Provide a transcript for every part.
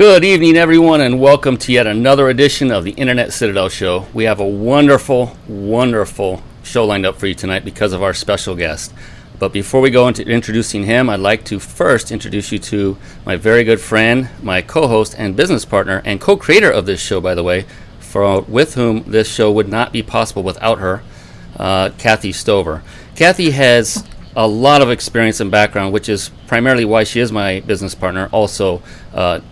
Good evening, everyone, and welcome to yet another edition of the Internet Citadel Show. We have a wonderful, wonderful show lined up for you tonight because of our special guest. But before we go into introducing him, I'd like to first introduce you to my very good friend, my co-host and business partner, and co-creator of this show, by the way, with whom this show would not be possible without her, Kathy Stover. Kathy has a lot of experience and background, which is primarily why she is my business partner, also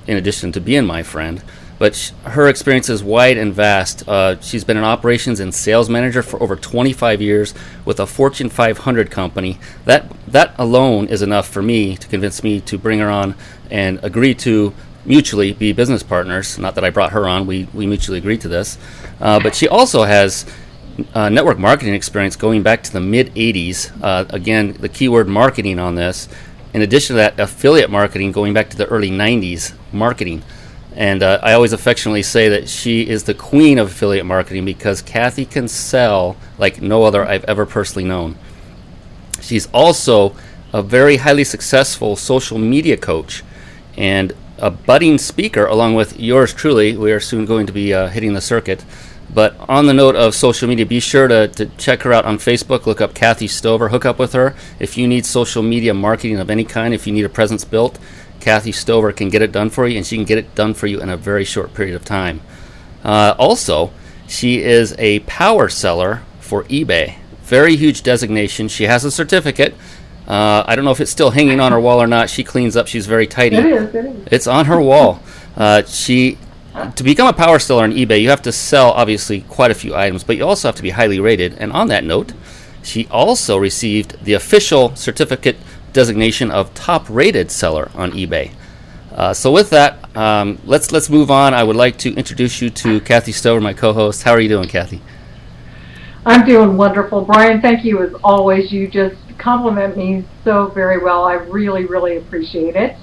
in addition to being my friend. But her experience is wide and vast. She's been an operations and sales manager for over 25 years with a Fortune 500 company. That alone is enough for me to convince me to bring her on and agree to mutually be business partners. Not that I brought her on, we mutually agreed to this. But she also has network marketing experience going back to the mid-'80s. Again, the keyword marketing on this. In addition to that, affiliate marketing going back to the early 90s marketing. And I always affectionately say that she is the queen of affiliate marketing because Kathy can sell like no other I've ever personally known. She's also a very highly successful social media coach and a budding speaker along with yours truly. We are soon going to be hitting the circuit. But on the note of social media, be sure to check her out on Facebook. Look up Kathy Stover. Hook up with her. If you need social media marketing of any kind, if you need a presence built, Kathy Stover can get it done for you, and she can get it done for you in a very short period of time. Also, she is a power seller for eBay. Very huge designation. She has a certificate. I don't know if it's still hanging on her wall or not. She cleans up. She's very tidy. It is. It's on her wall. To become a power seller on eBay, you have to sell, obviously, quite a few items, but you also have to be highly rated. And on that note, she also received the official certificate designation of top-rated seller on eBay. So with that, let's move on. I would like to introduce you to Kathy Stover, my co-host. How are you doing, Kathy? I'm doing wonderful. Brian, thank you as always. You just compliment me so very well. I really, really appreciate it.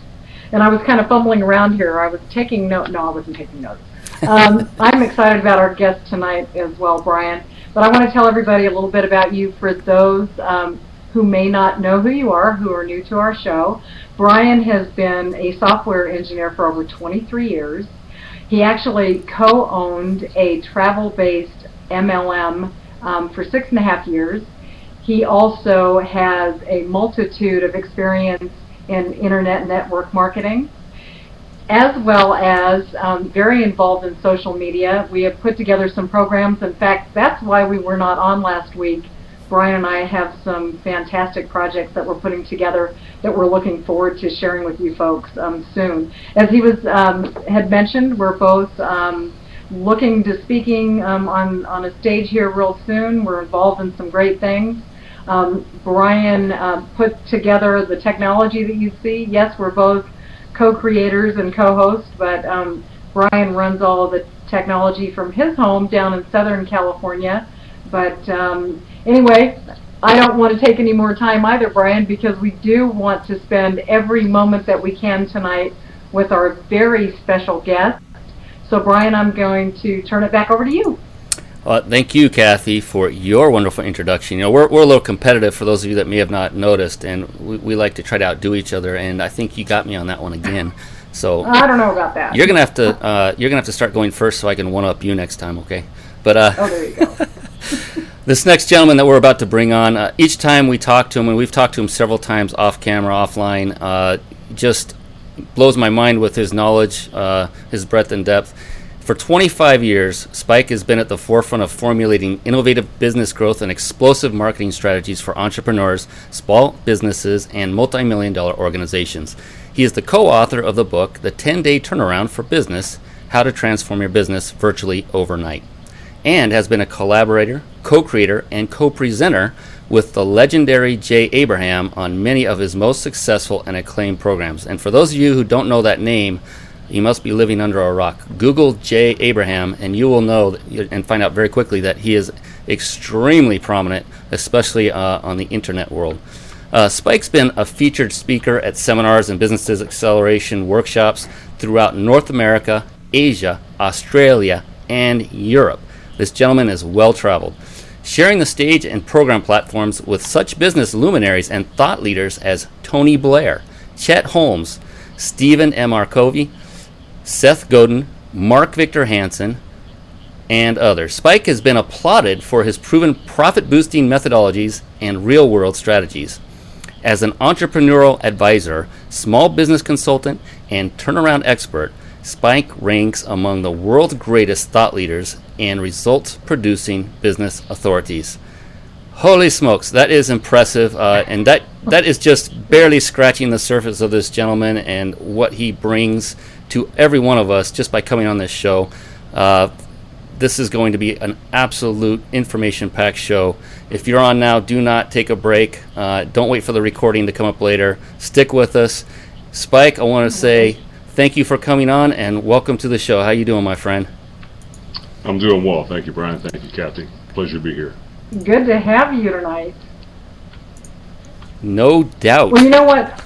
And I was kind of fumbling around here. I was taking notes. No, I wasn't taking notes. I'm excited about our guest tonight as well, Brian. But I want to tell everybody a little bit about you for those who may not know who you are, who are new to our show. Brian has been a software engineer for over 23 years. He actually co-owned a travel-based MLM for 6.5 years. He also has a multitude of experience in internet network marketing, as well as very involved in social media. We have put together some programs. In fact, that's why we were not on last week. Brian and I have some fantastic projects that we're putting together that we're looking forward to sharing with you folks soon. As he had mentioned, we're both looking to speaking on a stage here real soon. We're involved in some great things. Brian put together the technology that you see. Yes, we're both co-creators and co-hosts, but Brian runs all of the technology from his home down in Southern California. But anyway, I don't want to take any more time either, Brian, because we do want to spend every moment that we can tonight with our very special guest. So, Brian, I'm going to turn it back over to you. Thank you, Kathy, for your wonderful introduction. You know, we're a little competitive for those of you that may have not noticed, and we like to try to outdo each other. And I think you got me on that one again. So I don't know about that. You're gonna have to start going first so I can one up you next time, okay? But oh, there you go. This next gentleman that we're about to bring on, each time we talk to him, and we've talked to him several times off camera, offline, just blows my mind with his knowledge, his breadth and depth. For 25 years, Spike has been at the forefront of formulating innovative business growth and explosive marketing strategies for entrepreneurs, small businesses, and multi-million-dollar organizations. He is the co-author of the book, The 10-Day Turnaround for Business, How to Transform Your Business Virtually Overnight, and has been a collaborator, co-creator, and co-presenter with the legendary Jay Abraham on many of his most successful and acclaimed programs. And for those of you who don't know that name, you must be living under a rock. Google Jay Abraham, and you will know and find out very quickly that he is extremely prominent, especially on the internet world. Spike's been a featured speaker at seminars and business acceleration workshops throughout North America, Asia, Australia, and Europe. This gentleman is well-traveled, sharing the stage and program platforms with such business luminaries and thought leaders as Tony Blair, Chet Holmes, Stephen M. R. Covey, Seth Godin, Mark Victor Hansen, and others. Spike has been applauded for his proven profit-boosting methodologies and real-world strategies. As an entrepreneurial advisor, small business consultant, and turnaround expert, Spike ranks among the world's greatest thought leaders and results-producing business authorities. Holy smokes, that is impressive, and that is just barely scratching the surface of this gentleman and what he brings to every one of us just by coming on this show. This is going to be an absolute information-packed show. If you're on now, do not take a break. Don't wait for the recording to come up later. Stick with us. Spike, I want to say thank you for coming on and welcome to the show. How you doing, my friend? I'm doing well. Thank you, Brian. Thank you, Kathy. Pleasure to be here. Good to have you tonight. No doubt. Well, you know what?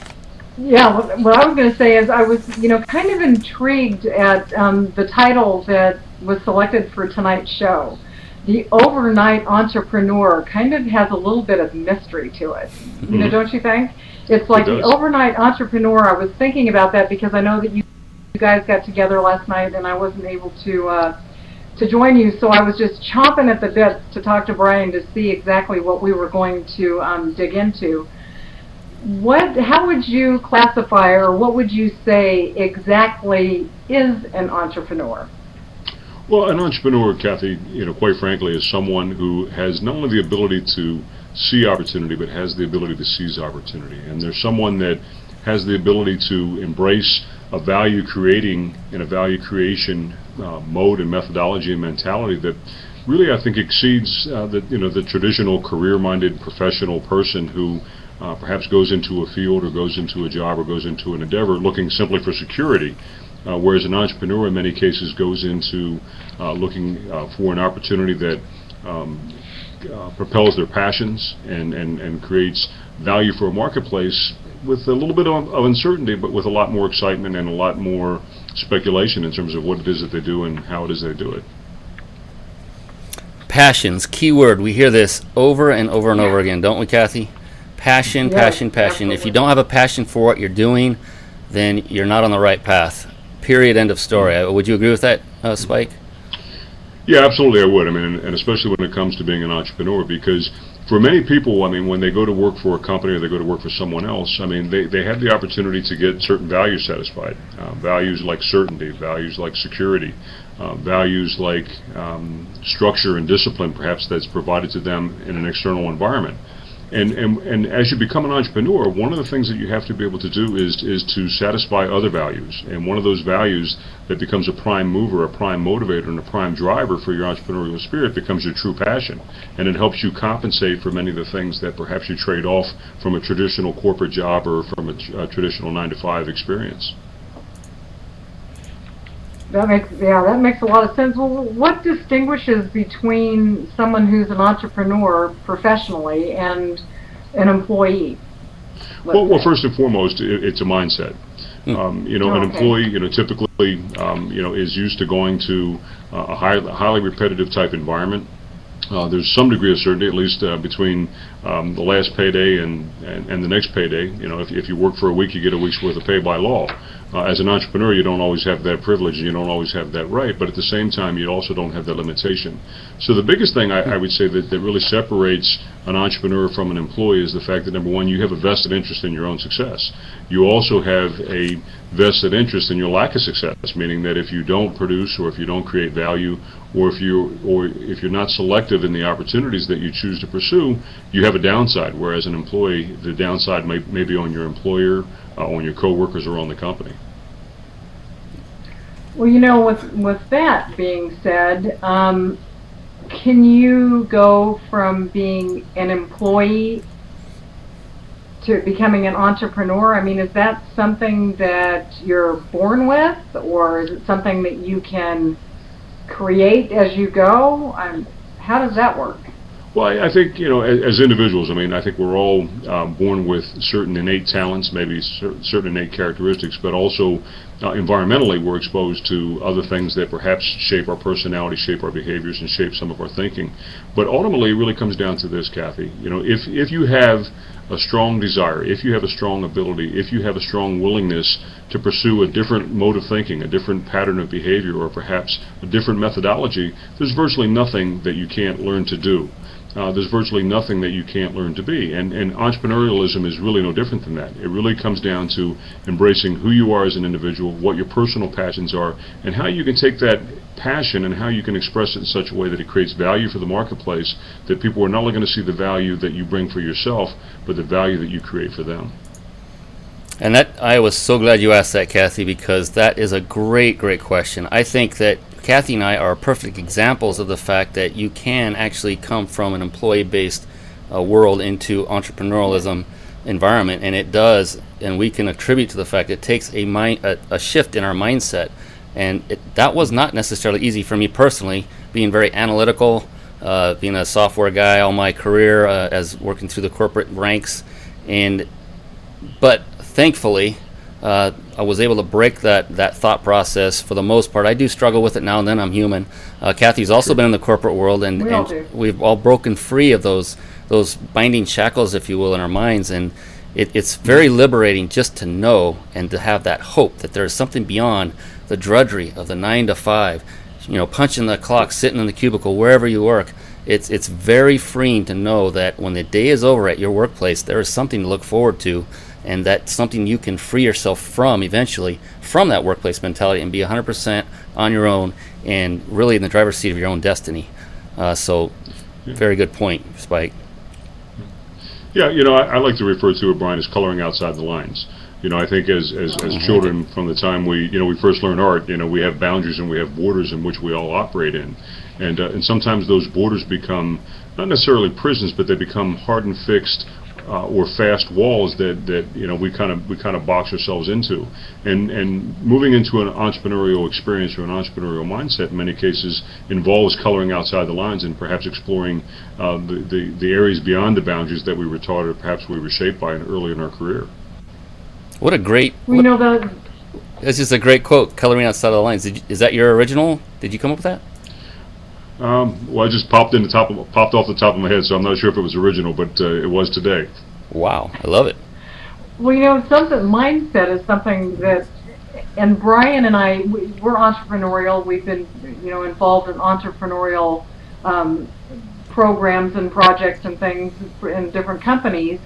Yeah, what I was going to say is I was, kind of intrigued at the title that was selected for tonight's show. The Overnight Entrepreneur kind of has a little bit of mystery to it. Mm-hmm. Don't you think? It's like the Overnight Entrepreneur. I was thinking about that because I know that you guys got together last night and I wasn't able to join you, so I was just chomping at the bit to talk to Brian to see exactly what we were going to dig into. How would you classify, or what would you say exactly is an entrepreneur? Well, an entrepreneur, Kathy, quite frankly, is someone who has not only the ability to see opportunity, but has the ability to seize opportunity. And there's someone that has the ability to embrace a value creating and a value creation mode and methodology and mentality that really, I think, exceeds the traditional career-minded professional person who perhaps goes into a field or goes into a job or goes into an endeavor looking simply for security. Whereas an entrepreneur in many cases goes into looking for an opportunity that propels their passions and creates value for a marketplace with a little bit of uncertainty, but with a lot more excitement and a lot more speculation in terms of what it is that they do and how it is they do it. Passions, key word. We hear this over and over and over again, don't we, Kathy? Passion, passion, passion. Absolutely. If you don't have a passion for what you're doing, then you're not on the right path. Period, end of story. Would you agree with that, Spike? Yeah, absolutely I would. I mean, and especially when it comes to being an entrepreneur, because for many people, I mean, when they go to work for a company or they go to work for someone else, I mean, they have the opportunity to get certain values satisfied. Values like certainty, values like security, values like structure and discipline, perhaps, that's provided to them in an external environment. And as you become an entrepreneur, one of the things that you have to be able to do is to satisfy other values. And one of those values that becomes a prime mover, a prime motivator, and a prime driver for your entrepreneurial spirit becomes your true passion. And it helps you compensate for many of the things that perhaps you trade off from a traditional corporate job or from a traditional 9-to-5 experience. That makes a lot of sense. Well, what distinguishes between someone who's an entrepreneur professionally and an employee? Well, first and foremost, it's a mindset. An employee, typically, is used to going to a highly repetitive type environment. There's some degree of certainty, at least between the last payday and the next payday. If you work for a week, you get a week's worth of pay by law. As an entrepreneur, you don't always have that privilege and you don't always have that right, but at the same time, you also don't have that limitation. So the biggest thing I would say that really separates an entrepreneur from an employee is the fact that, number one, you have a vested interest in your own success. You also have a vested interest in your lack of success, meaning that if you don't produce or if you don't create value or if you're not selective in the opportunities that you choose to pursue, you have a downside, whereas an employee, the downside may be on your employer, on your coworkers, or on the company. Well, with that being said, can you go from being an employee to becoming an entrepreneur? I mean, is that something that you're born with, or is it something that you can create as you go? How does that work? Well, I think, as individuals, I think we're all born with certain innate talents, maybe certain innate characteristics, but also environmentally we're exposed to other things that perhaps shape our personality, shape our behaviors, and shape some of our thinking. But ultimately, it really comes down to this, Kathy. If you have a strong desire, if you have a strong ability, if you have a strong willingness to pursue a different mode of thinking, a different pattern of behavior, or perhaps a different methodology, there's virtually nothing that you can't learn to do. There's virtually nothing that you can't learn to be. And entrepreneurialism is really no different than that. It really comes down to embracing who you are as an individual, what your personal passions are, and how you can take that passion and how you can express it in such a way that it creates value for the marketplace, that people are not only going to see the value that you bring for yourself, but the value that you create for them. And I was so glad you asked that, Kathy, because that is a great, great question. I think that Kathy and I are perfect examples of the fact that you can actually come from an employee-based world into entrepreneurialism environment, and it does, and we can attribute to the fact it takes a shift in our mindset, and that was not necessarily easy for me personally, being very analytical, being a software guy all my career, as working through the corporate ranks, but thankfully, I was able to break that thought process for the most part. I do struggle with it now and then. I'm human. Kathy's also been in the corporate world, and we've all broken free of those binding shackles, if you will, in our minds. And it's very liberating just to know and to have that hope that there is something beyond the drudgery of the 9 to 5. Punching the clock, sitting in the cubicle, wherever you work. It's very freeing to know that when the day is over at your workplace, there is something to look forward to. And that's something you can free yourself from eventually, from that workplace mentality, and be 100% on your own and really in the driver's seat of your own destiny. Very good point, Spike. Yeah, I like to refer to it, Brian, as coloring outside the lines. I think as children, from the time we first learn art, we have boundaries and we have borders in which we all operate in. And sometimes those borders become not necessarily prisons, but they become hard and fixed or fast walls that we kind of box ourselves into, and moving into an entrepreneurial experience or an entrepreneurial mindset in many cases involves coloring outside the lines and perhaps exploring the areas beyond the boundaries that we were taught or perhaps we were shaped by early in our career. What a great! That's just a great quote. Coloring outside of the lines. Is that your original? Did you come up with that? Well, I just popped off the top of my head, so I'm not sure if it was original, but it was today. Wow, I love it. Well, mindset is something that, and Brian and I, we're entrepreneurial. We've been, involved in entrepreneurial programs and projects and things in different companies.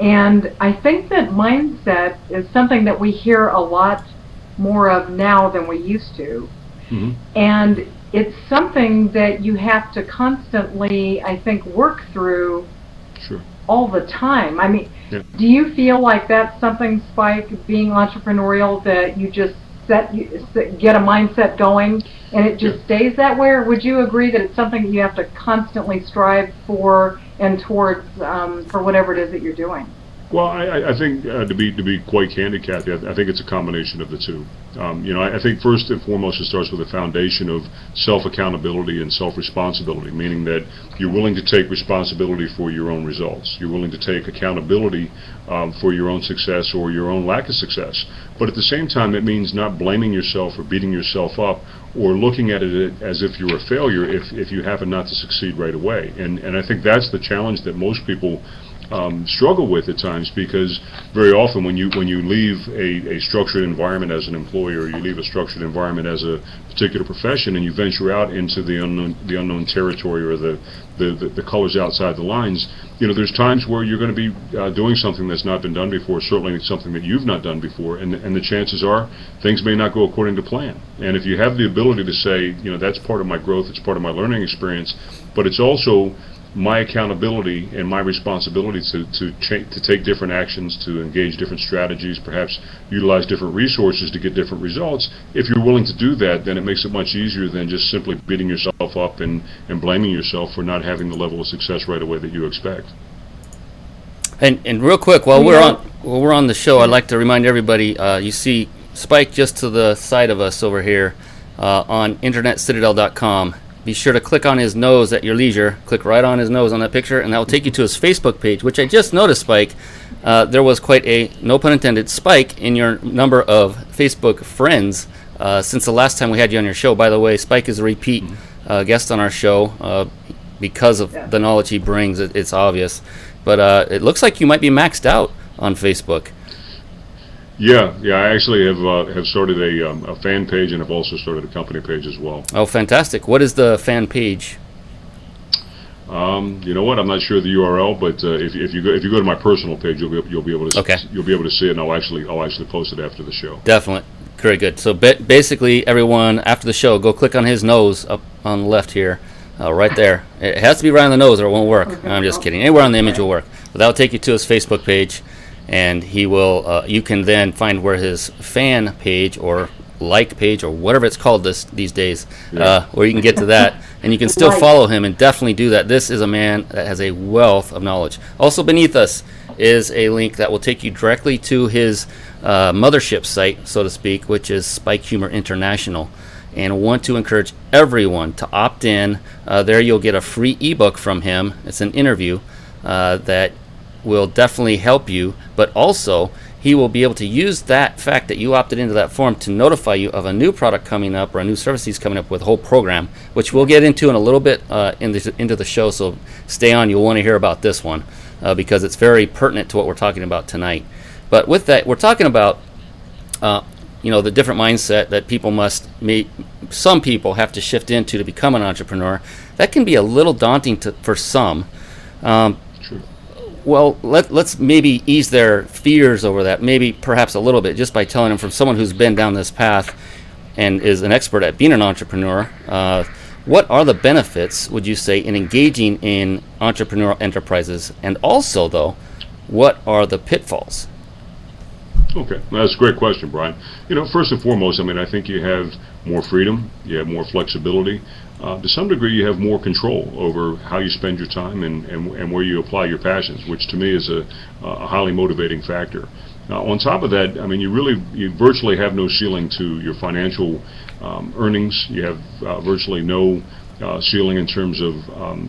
And I think that mindset is something that we hear a lot more of now than we used to. Mm-hmm. And it's something that you have to constantly, I think, work through all the time. Do you feel like that's something, Spike, being entrepreneurial, that you just get a mindset going and it just stays that way? Or would you agree that it's something that you have to constantly strive for and towards for whatever it is that you're doing? Well, I think to be quite candid, Kathy, I think it's a combination of the two. I think first and foremost it starts with a foundation of self-accountability and self-responsibility, meaning that you're willing to take responsibility for your own results. You're willing to take accountability for your own success or your own lack of success. But at the same time, it means not blaming yourself or beating yourself up or looking at it as if you're a failure if you happen not to succeed right away. And I think that's the challenge that most people struggle with at times, because very often when you leave a structured environment as an employer, or you leave a structured environment as a particular profession, and you venture out into the unknown territory or the colors outside the lines, there's times where you're going to be doing something that's not been done before, certainly something that you've not done before, and the chances are things may not go according to plan. And if you have the ability to say, that's part of my growth, it's part of my learning experience, but it's also my accountability and my responsibility to take different actions, to engage different strategies, perhaps utilize different resources to get different results. If you're willing to do that, then it makes it much easier than just simply beating yourself up and blaming yourself for not having the level of success right away that you expect. And real quick, while we're on the show, I'd like to remind everybody, you see Spike just to the side of us over here on internetcitadel.com. be sure to click on his nose at your leisure. Click right on his nose on that picture, and that will take you to his Facebook page, which I just noticed, Spike. There was quite a, no pun intended, spike in your number of Facebook friends since the last time we had you on your show. By the way, Spike is a repeat guest on our show because of the knowledge he brings. It's obvious. But it looks like you might be maxed out on Facebook. Yeah. I actually have started a fan page, and I've also started a company page as well. Oh, fantastic! What is the fan page? You know what? I'm not sure the URL, but if you go to my personal page, you'll be able to see it, and I'll actually post it after the show. Definitely, very good. So basically, everyone after the show, go click on his nose up on the left here, right there. It has to be right on the nose, or it won't work. Okay. I'm just kidding. Anywhere on the image will work. But that'll take you to his Facebook page. And he will. You can then find where his fan page or like page or whatever it's called these days, where you can get to that, and you can still follow him and definitely do that. This is a man that has a wealth of knowledge. Also beneath us is a link that will take you directly to his mothership site, so to speak, which is Spike Humor International. And want to encourage everyone to opt in. There you'll get a free ebook from him. It's an interview that will definitely help you, but also he will be able to use that fact that you opted into that form to notify you of a new product coming up or a new service he's coming up with, a whole program, which we'll get into in a little bit into the show, so stay on. You'll want to hear about this one because it's very pertinent to what we're talking about tonight. But with that, we're talking about the different mindset that people some people have to shift into to become an entrepreneur. That can be a little daunting for some. True. Well, let's maybe ease their fears over that, maybe perhaps a little bit, just by telling them from someone who's been down this path and is an expert at being an entrepreneur. What are the benefits, would you say, in engaging in entrepreneurial enterprises? And also, though, what are the pitfalls? Okay, that's a great question, Brian. First and foremost, I think you have more freedom, you have more flexibility. To some degree, you have more control over how you spend your time and where you apply your passions, which to me is a highly motivating factor. On top of that, you virtually have no ceiling to your financial earnings. You have virtually no ceiling in terms of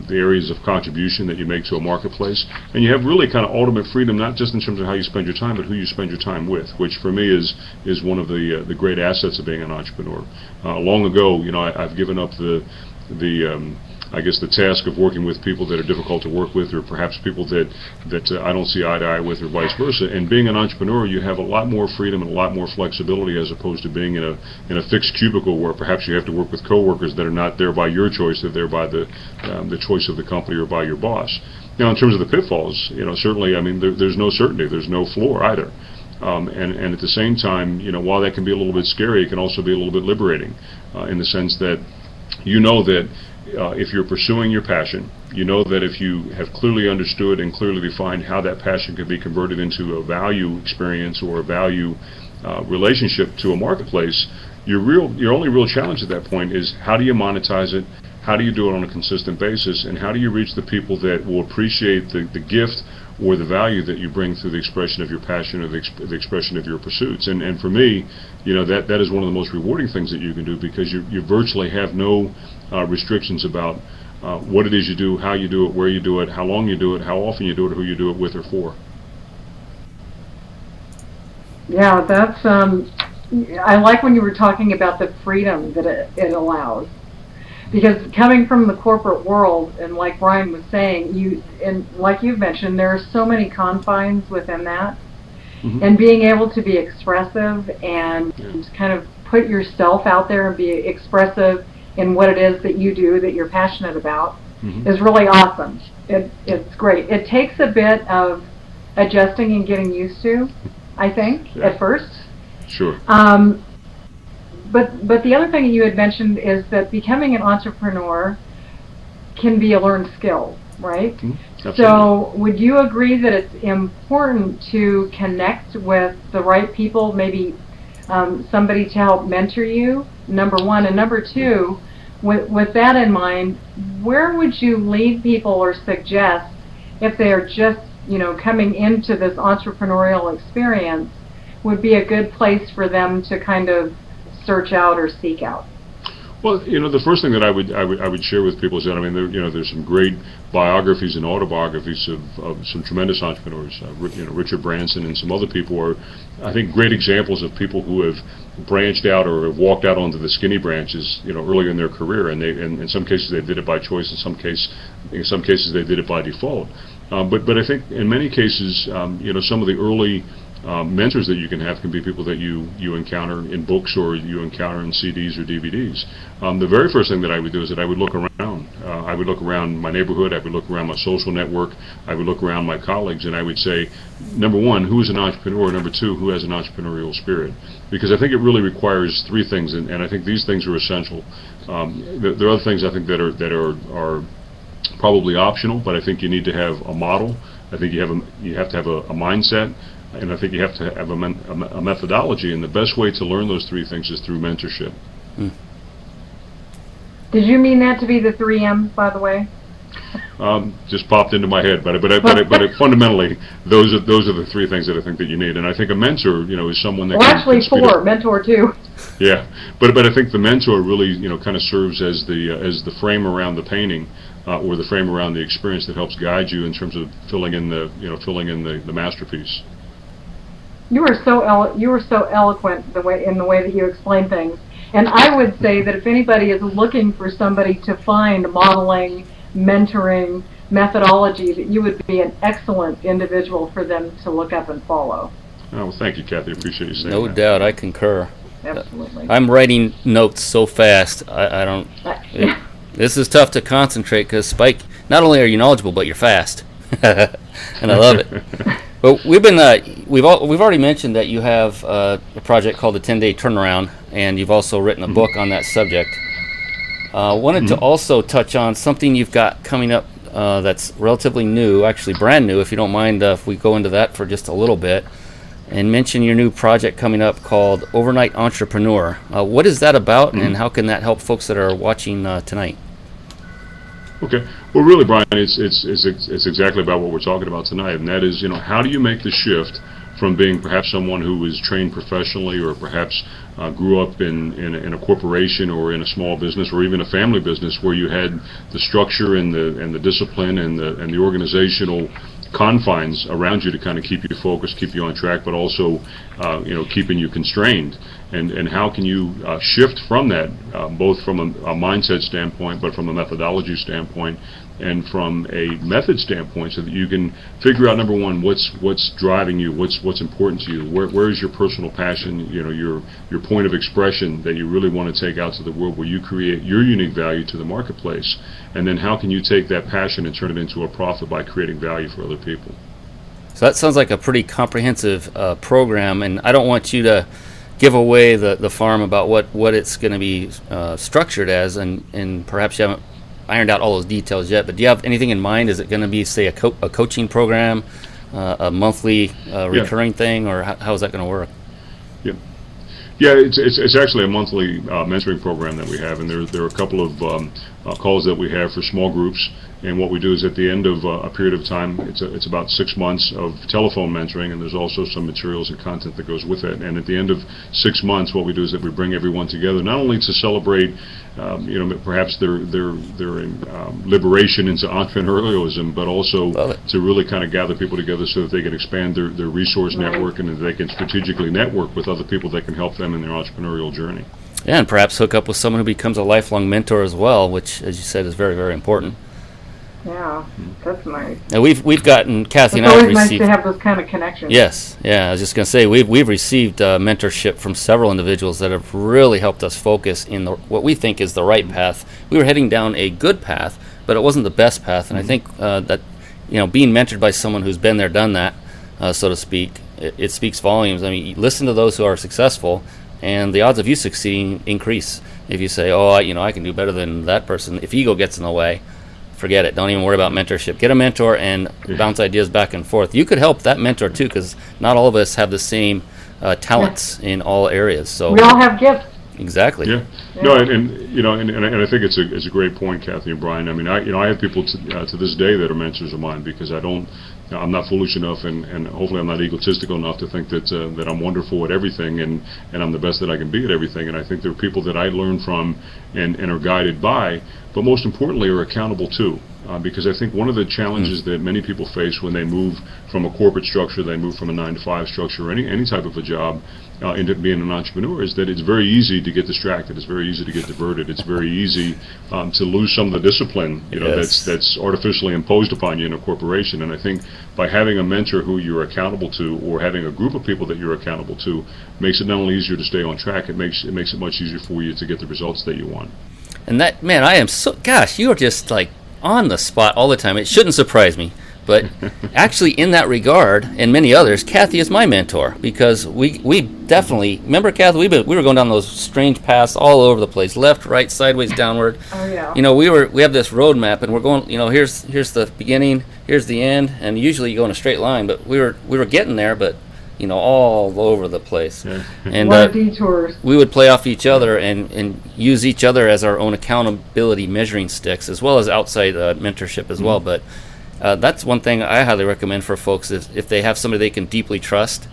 the areas of contribution that you make to a marketplace, and you have really kind of ultimate freedom, not just in terms of how you spend your time, but who you spend your time with, which for me is one of the great assets of being an entrepreneur. Long ago, I've given up the task of working with people that are difficult to work with, or perhaps people that I don't see eye to eye with, or vice versa. And being an entrepreneur, you have a lot more freedom and a lot more flexibility, as opposed to being in a fixed cubicle where perhaps you have to work with coworkers that are not there by your choice, they're there by the choice of the company or by your boss. Now, in terms of the pitfalls, certainly, there's no certainty, there's no floor either. And at the same time, while that can be a little bit scary, it can also be a little bit liberating in the sense that that if you're pursuing your passion, that if you have clearly understood and clearly defined how that passion can be converted into a value experience or a value relationship to a marketplace, your only real challenge at that point is how do you monetize it, how do you do it on a consistent basis, and how do you reach the people that will appreciate the gift or the value that you bring through the expression of your passion or the expression of your pursuits. And for me, that is one of the most rewarding things that you can do, because you virtually have no restrictions about what it is you do, how you do it, where you do it, how long you do it, how often you do it, who you do it with or for. Yeah, that's I like when you were talking about the freedom that it allows. Because coming from the corporate world, and like Brian was saying, like you've mentioned, there are so many confines within that. Mm-hmm. And being able to be expressive and kind of put yourself out there and be expressive in what it is that you do, that you're passionate about, is really awesome. It's great. It takes a bit of adjusting and getting used to, I think, at first. Sure. But the other thing you had mentioned is that becoming an entrepreneur can be a learned skill, right? So would you agree that it's important to connect with the right people, maybe somebody to help mentor you, number one, and number two, with that in mind, where would you lead people or suggest if they are just coming into this entrepreneurial experience would be a good place for them to kind of search out or seek out? Well, the first thing that I would share with people is that, I mean, there's some great biographies and autobiographies of some tremendous entrepreneurs. Richard Branson and some other people are, I think, great examples of people who have branched out or have walked out onto the skinny branches, earlier in their career, and in some cases they did it by choice. In some cases they did it by default. But I think in many cases, some of the early mentors that you can have can be people that you encounter in books or you encounter in CDs or DVDs. The very first thing that I would do is that I would look around. I would look around my neighborhood. I would look around my social network. I would look around my colleagues, and I would say, number one, who is an entrepreneur? Number two, who has an entrepreneurial spirit? Because I think it really requires three things, and I think these things are essential. There are other things I think that are probably optional, but I think you need to have a model. I think you have to have a mindset. And I think you have to have a methodology, and the best way to learn those three things is through mentorship. Did you mean that to be the 3 M's, by the way? Just popped into my head, but fundamentally, those are the three things that I think that you need. And I think a mentor, is someone that actually 4, mentor 2. Yeah, but I think the mentor really, kind of serves as the frame around the painting, or the frame around the experience that helps guide you in terms of filling in the masterpiece. You were so eloquent in the way that you explain things. And I would say that if anybody is looking for somebody to find modeling, mentoring, methodology, that you would be an excellent individual for them to look up and follow. Oh, well, thank you, Kathy. I appreciate you saying that. No doubt, I concur. Absolutely. I'm writing notes so fast, I don't... This is tough to concentrate because, Spike, not only are you knowledgeable, but you're fast. And I love it. But we've already mentioned that you have a project called the 10-Day Turnaround, and you've also written a book on that subject. Wanted to also touch on something you've got coming up that's relatively new, actually brand new, if you don't mind if we go into that for just a little bit, and mention your new project coming up called Overnight Entrepreneur. What is that about, and how can that help folks that are watching tonight? Okay. Well, really, Brian, it's exactly about what we're talking about tonight, and that is, how do you make the shift from being perhaps someone who was trained professionally, or perhaps grew up in a corporation or in a small business or even a family business where you had the structure and the discipline and the organizational confines around you to kind of keep you focused, keep you on track, but also keeping you constrained. And how can you shift from that, both from a mindset standpoint, but from a methodology standpoint, and from a method standpoint, so that you can figure out, number one, what's driving you, what's important to you, where is your personal passion, your point of expression that you really want to take out to the world, where you create your unique value to the marketplace, and then how can you take that passion and turn it into a profit by creating value for other people. So that sounds like a pretty comprehensive program, and I don't want you to give away the farm about what it's going to be structured as, and perhaps you haven't ironed out all those details yet, but do you have anything in mind? Is it going to be, say, a coaching program, a monthly recurring thing, or how is that going to work? Yeah, it's actually a monthly mentoring program that we have, and there are a couple of calls that we have for small groups. And what we do is, at the end of a period of time, it's about 6 months of telephone mentoring, and there's also some materials and content that goes with it. And at the end of 6 months, what we do is that we bring everyone together, not only to celebrate, perhaps their liberation into entrepreneurialism, but also to really kind of gather people together so that they can expand their resource network, and that they can strategically network with other people that can help them in their entrepreneurial journey. Yeah, and perhaps hook up with someone who becomes a lifelong mentor as well, which, as you said, is very, very important. Yeah, that's nice. And we've gotten, Kathy and I have received... It's always nice to have those kind of connections. Yes, yeah, I was just going to say, we've received mentorship from several individuals that have really helped us focus in what we think is the right path. We were heading down a good path, but it wasn't the best path, and I think that, being mentored by someone who's been there, done that, so to speak, it speaks volumes. I mean, you listen to those who are successful, and the odds of you succeeding increase. If you say, I can do better than that person, if ego gets in the way, forget it. Don't even worry about mentorship. Get a mentor and bounce ideas back and forth. You could help that mentor too, because not all of us have the same talents in all areas. So we all have gifts. Exactly. Yeah. No, and I think it's a great point, Kathy and Brian. I mean, I have people to this day that are mentors of mine, because I don't I'm not foolish enough, and hopefully I'm not egotistical enough to think that that I'm wonderful at everything, and I'm the best that I can be at everything. And I think there are people that I learn from and are guided by, but most importantly are accountable to. Because I think one of the challenges that many people face when they move from a corporate structure, they move from a 9-to-5 structure, or any type of a job, into being an entrepreneur, is that it's very easy to get distracted. It's very easy to get diverted. It's very easy to lose some of the discipline, that's artificially imposed upon you in a corporation. And I think by having a mentor who you're accountable to, or having a group of people that you're accountable to, makes it not only easier to stay on track, it makes it much easier for you to get the results that you want. And that, man, I am so, gosh, you are just like on the spot all the time. It shouldn't surprise me, but actually in that regard and many others, Kathy is my mentor, because we definitely, remember Kathy, we were going down those strange paths all over the place, left, right, sideways, downward. Oh yeah. We have this roadmap, and we're going, here's the beginning, here's the end, and usually you go in a straight line, but we were getting there, but all over the place. Yeah. And a lot of detours. we would play off each other and use each other as our own accountability measuring sticks, as well as outside mentorship as well. But that's one thing I highly recommend for folks, is if they have somebody they can deeply trust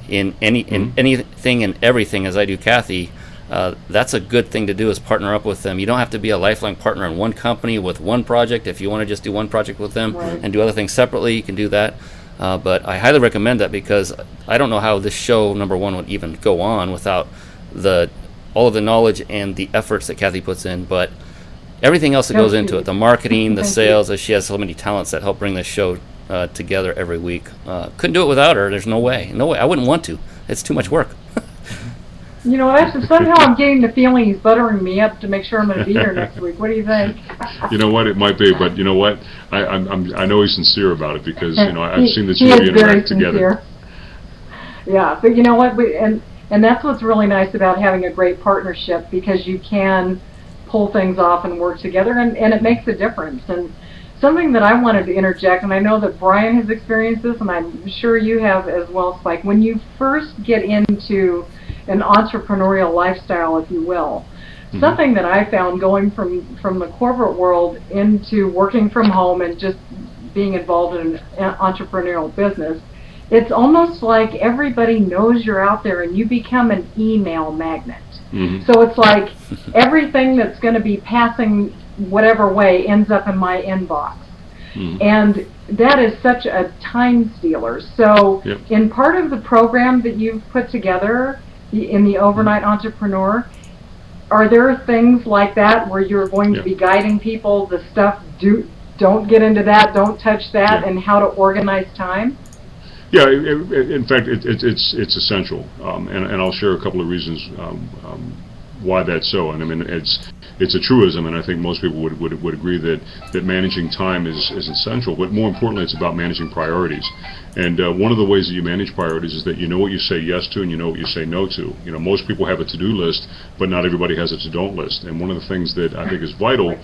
in anything and everything, as I do Kathy. That's a good thing to do, is partner up with them. You don't have to be a lifelong partner in one company with one project. If you want to just do one project with them and do other things separately, you can do that. But I highly recommend that, because I don't know how this show, number one, would even go on without all of the knowledge and the efforts that Kathy puts in, but everything else that goes into it, the marketing, the sales, as she has so many talents that help bring this show together every week. Couldn't do it without her. There's no way. I wouldn't want to. It's too much work. Somehow I'm getting the feeling he's buttering me up to make sure I'm going to be here next week. What do you think? You know what, it might be, but you know what, I know he's sincere about it, because I've seen the two of you interact together. Yeah, but you know what, and that's what's really nice about having a great partnership, because you can pull things off and work together, and it makes a difference. And something that I wanted to interject, and I know that Brian has experienced this, and I'm sure you have as well, Spike, when you first get into an entrepreneurial lifestyle, if you will. Something that I found going from the corporate world into working from home and just being involved in an entrepreneurial business, it's almost like everybody knows you're out there, and you become an email magnet. So it's like everything that's going to be passing whatever way ends up in my inbox. And that is such a time stealer. So in part of the program that you've put together, in the Overnight Entrepreneur, are there things like that where you're going to be guiding people, the stuff, don't get into that, don't touch that, and how to organize time? Yeah, in fact, it's essential, and I'll share a couple of reasons why that's so. And I mean, it's a truism, and I think most people would agree that managing time is essential. But more importantly, it's about managing priorities. And one of the ways that you manage priorities is that you know what you say yes to, and you know what you say no to. Most people have a to-do list, but not everybody has a to-don't list. And one of the things that I think is vital,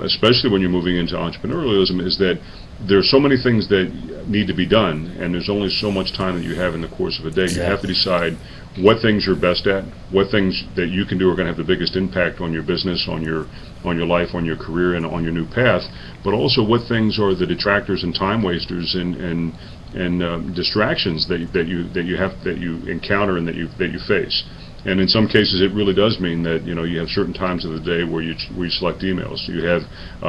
especially when you're moving into entrepreneurialism, is that there are so many things that need to be done, and there's only so much time that you have in the course of a day. You have to decide what things you're best at, what things that you can do are going to have the biggest impact on your business, on your life, on your career, and on your new path, but also what things are the detractors and time wasters and distractions that you encounter and that you face. And in some cases, it really does mean that you have certain times of the day where you select emails. You have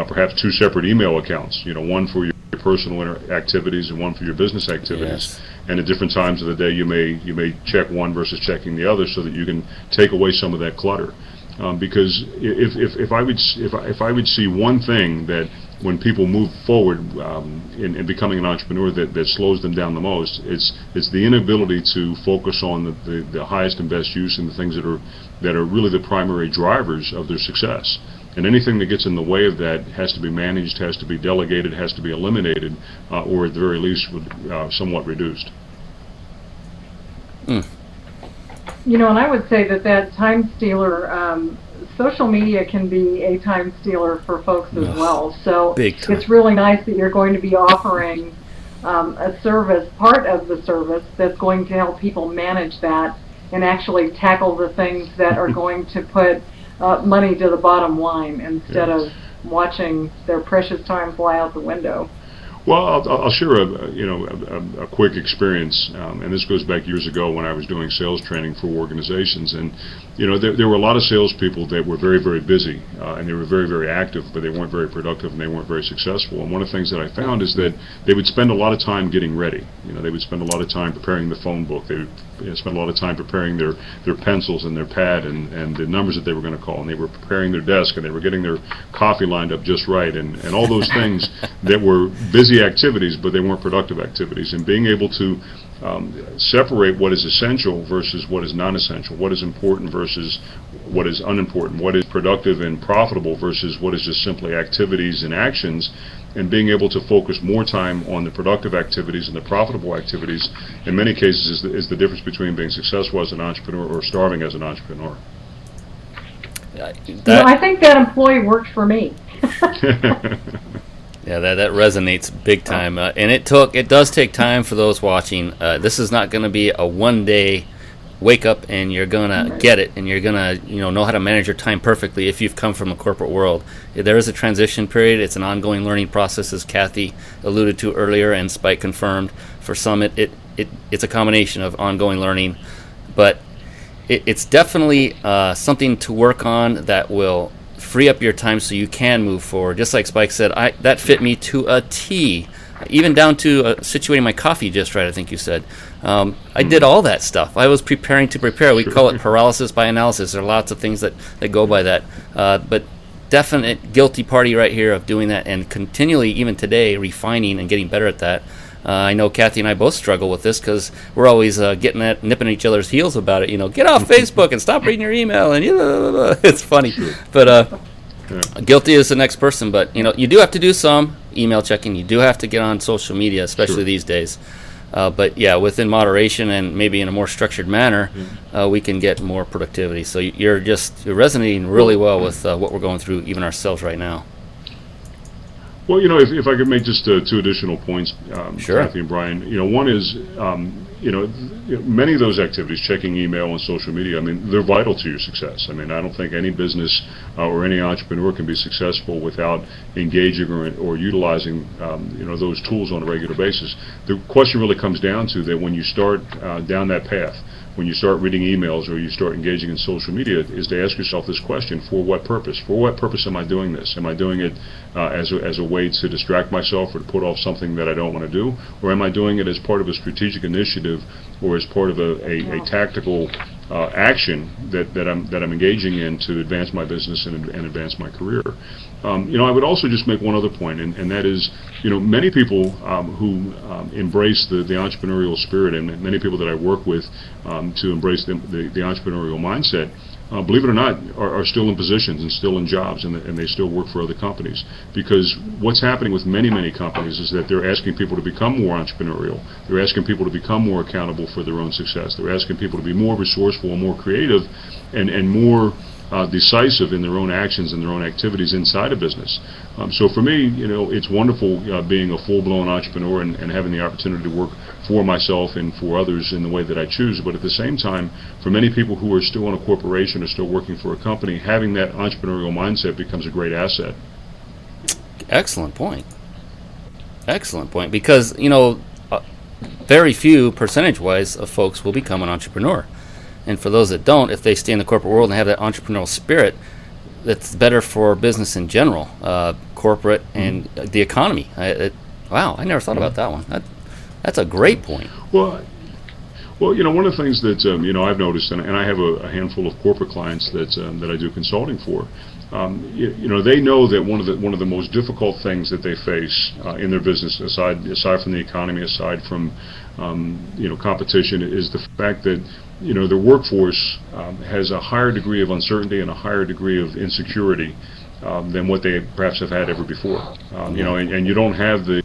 perhaps two separate email accounts. One for your personal activities and one for your business activities. And at different times of the day, you may check one versus checking the other, so that you can take away some of that clutter. Because if I would see one thing that when people move forward in becoming an entrepreneur that slows them down the most, it's the inability to focus on the highest and best use and the things that are really the primary drivers of their success. And anything that gets in the way of that has to be managed, has to be delegated, has to be eliminated, or at the very least somewhat reduced. And I would say that time stealer, social media can be a time stealer for folks as well. So it's really nice that you're going to be offering a service, part of the service, that's going to help people manage that and actually tackle the things that are going to put money to the bottom line instead of watching their precious time fly out the window. Well, I'll share a quick experience, and this goes back years ago when I was doing sales training for organizations, and there were a lot of salespeople that were very, very busy, and they were very, very active, but they weren't very productive and they weren't very successful. And one of the things that I found is that they would spend a lot of time getting ready. They would spend a lot of time preparing the phone book. They would spend a lot of time preparing their pencils and their pad and the numbers that they were going to call, and they were preparing their desk, and they were getting their coffee lined up just right, and all those things that were busy activities, but they weren't productive activities. And being able to separate what is essential versus what is non-essential, what is important versus what is unimportant, what is productive and profitable versus what is just simply activities and actions, and being able to focus more time on the productive activities and the profitable activities, in many cases, is the difference between being successful as an entrepreneur or starving as an entrepreneur. I think that employee works for me. Yeah, that resonates big time, and it does take time for those watching. This is not going to be a one-day wake up and you're gonna get it, and you're gonna know how to manage your time perfectly if you've come from a corporate world. There is a transition period. It's an ongoing learning process, as Kathy alluded to earlier, and Spike confirmed. For some, it's a combination of ongoing learning, but it's definitely something to work on that will free up your time so you can move forward. Just like Spike said, that fit me to a T, even down to situating my coffee just right, I think you said. I did all that stuff. I was preparing to prepare. We call it paralysis by analysis. There are lots of things that go by that. But definite guilty party right here of doing that, and continually, even today, refining and getting better at that. I know Kathy and I both struggle with this because we're always nipping at each other's heels about it. Get off Facebook and stop reading your email, and it's funny. But guilty is the next person. But you do have to do some email checking. You do have to get on social media, especially these days. But yeah, within moderation and maybe in a more structured manner, we can get more productivity. So you're resonating really well with what we're going through, even ourselves right now. Well, if I could make just two additional points, Sure. Kathy and Brian. One is, many of those activities, checking email and social media, they're vital to your success. I don't think any business or any entrepreneur can be successful without engaging or utilizing, those tools on a regular basis. The question really comes down to that when you start down that path, when you start reading emails or you start engaging in social media, is to ask yourself this question: for what purpose? For what purpose am I doing this? Am I doing it as a way to distract myself or to put off something that I don't want to do? Or am I doing it as part of a strategic initiative or as part of a tactical action that I'm engaging in to advance my business and advance my career? I would also just make one other point, and that is, many people who embrace the entrepreneurial spirit, and many people that I work with to embrace the entrepreneurial mindset, believe it or not, are still in positions and still in jobs, and they still work for other companies. Because what's happening with many, many companies is that they're asking people to become more entrepreneurial. They're asking people to become more accountable for their own success. They're asking people to be more resourceful and more creative and more decisive in their own actions and their own activities inside a business. So for me, it's wonderful being a full-blown entrepreneur and having the opportunity to work for myself and for others in the way that I choose. But at the same time, for many people who are still in a corporation or still working for a company, having that entrepreneurial mindset becomes a great asset. Excellent point. Excellent point. Because, very few percentage-wise of folks will become an entrepreneur. And for those that don't, if they stay in the corporate world and have that entrepreneurial spirit, that's better for business in general, corporate and the economy. Wow, I never thought about that one. That's a great point. Well, one of the things that I've noticed, and I have a handful of corporate clients that I do consulting for. They know that one of the most difficult things that they face in their business, aside from the economy, aside from competition, is the fact that their workforce has a higher degree of uncertainty and a higher degree of insecurity than what they perhaps have had ever before. And you don't have the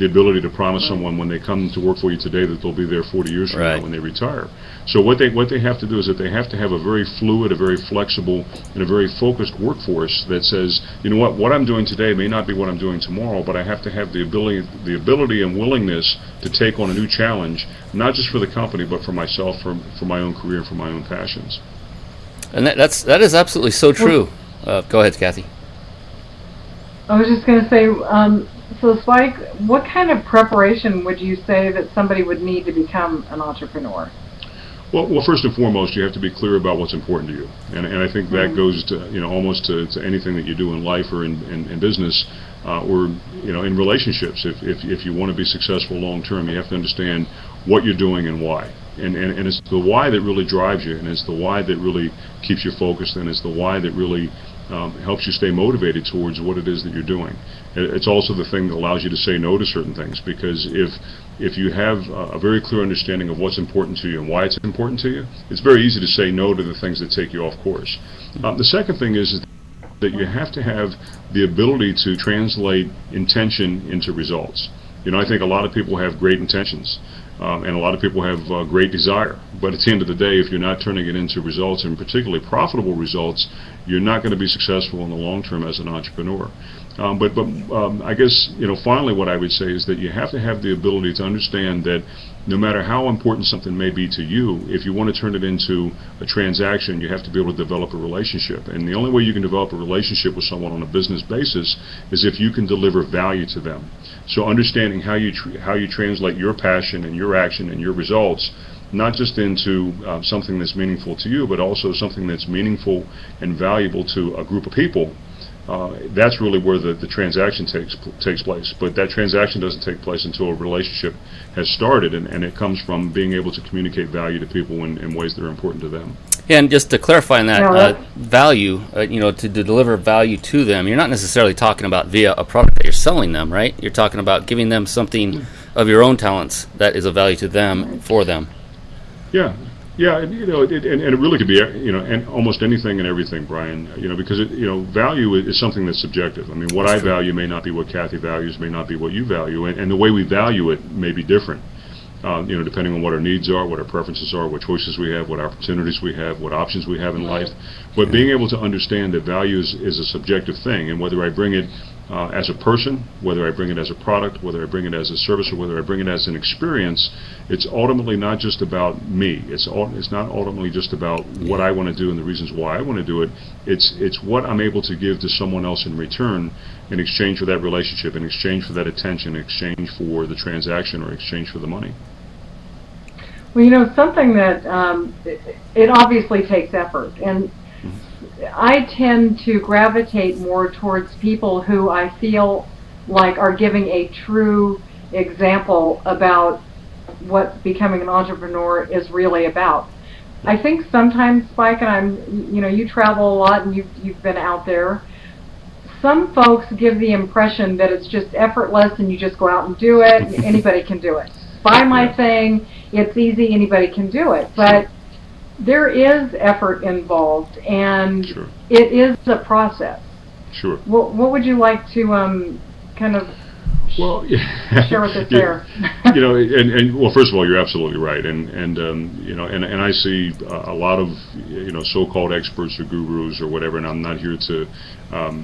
ability to promise someone when they come to work for you today that they'll be there 40 years from now when they retire. So what they have to do is that they have to have a very fluid, a very flexible, and a very focused workforce that says, what I'm doing today may not be what I'm doing tomorrow, but I have to have the ability and willingness to take on a new challenge, not just for the company, but for myself, for my own career, and for my own passions. And that is absolutely so true. Go ahead, Kathy. I was just going to say, So, Spike, what kind of preparation would you say that somebody would need to become an entrepreneur? Well, first and foremost, you have to be clear about what's important to you, and I think that goes to almost to anything that you do in life or in business, or in relationships. If you want to be successful long term, you have to understand what you're doing and why. And it's the why that really drives you, and it's the why that really keeps you focused, and it's the why that really helps you stay motivated towards what it is that you're doing. It's also the thing that allows you to say no to certain things, because if you have a very clear understanding of what's important to you and why it's important to you, it's very easy to say no to the things that take you off course. The second thing is that you have to have the ability to translate intention into results. I think a lot of people have great intentions, and a lot of people have great desire. But at the end of the day, if you're not turning it into results, and particularly profitable results, you're not going to be successful in the long term as an entrepreneur. But I guess finally what I would say is that you have to have the ability to understand that no matter how important something may be to you, if you want to turn it into a transaction, you have to be able to develop a relationship. And the only way you can develop a relationship with someone on a business basis is if you can deliver value to them. So understanding how you translate your passion and your action and your results, not just into something that's meaningful to you, but also something that's meaningful and valuable to a group of people. That's really where the transaction takes place. But that transaction doesn't take place until a relationship has started, and it comes from being able to communicate value to people in ways that are important to them. Yeah, and just to clarify on that, value, to deliver value to them, you're not necessarily talking about via a product that you're selling them, right? You're talking about giving them something of your own talents that is of value to them, for them. Yeah. Yeah, and it really could be, and almost anything and everything, Brian, because value is something that's subjective. I mean, what I value may not be what Kathy values, may not be what you value, and the way we value it may be different, depending on what our needs are, what our preferences are, what choices we have, what opportunities we have, what options we have in life. But being able to understand that value is a subjective thing, and whether I bring it as a person, whether I bring it as a product, whether I bring it as a service, or whether I bring it as an experience, it's ultimately not just about me. It's not ultimately just about what I want to do and the reasons why I want to do it. It's what I'm able to give to someone else in return, in exchange for that relationship, in exchange for that attention, in exchange for the transaction, or in exchange for the money. Well, something that it obviously takes effort, and I tend to gravitate more towards people who I feel like are giving a true example about what becoming an entrepreneur is really about. I think sometimes, Spike, and you travel a lot and you've been out there. Some folks give the impression that it's just effortless and you just go out and do it, and anybody can do it. Buy my thing, it's easy, anybody can do it. But there is effort involved, and it is a process. Sure. What would you like to kind of share with us there? Well, first of all, you're absolutely right, and I see a lot of so-called experts or gurus or whatever, and I'm not here to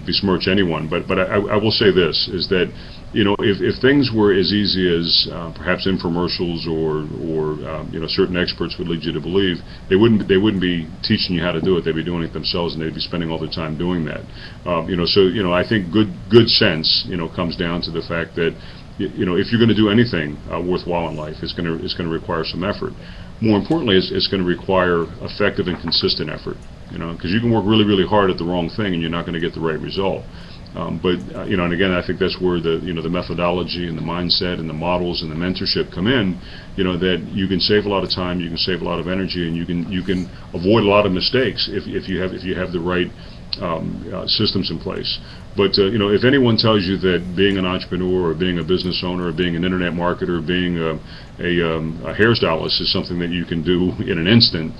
besmirch anyone, but I will say this, is that if things were as easy as perhaps infomercials or certain experts would lead you to believe, they wouldn't be teaching you how to do it. They'd be doing it themselves, and they'd be spending all their time doing that. So I think good sense comes down to the fact that if you're going to do anything worthwhile in life, it's going to require some effort. More importantly, it's going to require effective and consistent effort. Because you can work really, really hard at the wrong thing, and you're not going to get the right result. But and again, I think that's where the methodology and the mindset and the models and the mentorship come in. That you can save a lot of time, you can save a lot of energy, and you can avoid a lot of mistakes if you have the right systems in place. But if anyone tells you that being an entrepreneur or being a business owner or being an internet marketer or being a hairstylist is something that you can do in an instant,